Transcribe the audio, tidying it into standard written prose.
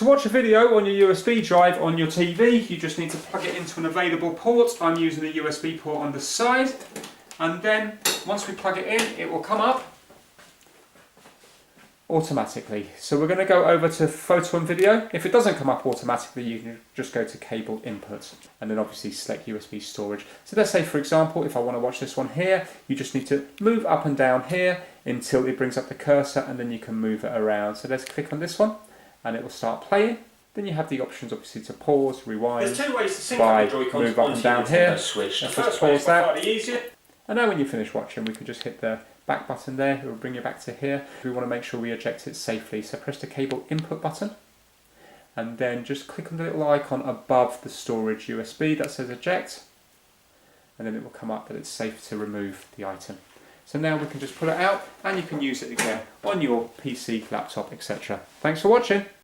To watch a video on your USB drive on your TV, you just need to plug it into an available port. I'm using the USB port on the side. And then, once we plug it in, it will come up automatically. So we're going to go over to photo and video. If it doesn't come up automatically, you can just go to cable input and then obviously select USB storage. So let's say, for example, if I want to watch this one here, you just need to move up and down here until it brings up the cursor, and then you can move it around. So let's click on this one and it will start playing. Then you have the options obviously to pause, rewind, There's two ways to sync up the Joy-Cons move up and down here. Switch. Let's The just first way pause is that. slightly easier. And now when you finish watching, we can just hit the back button there. It will bring you back to here. We want to make sure we eject it safely. So press the cable input button and then just click on the little icon above the storage USB that says eject, and then it will come up that it's safe to remove the item. So now we can just pull it out and you can use it again on your PC, laptop, etc. Thanks for watching.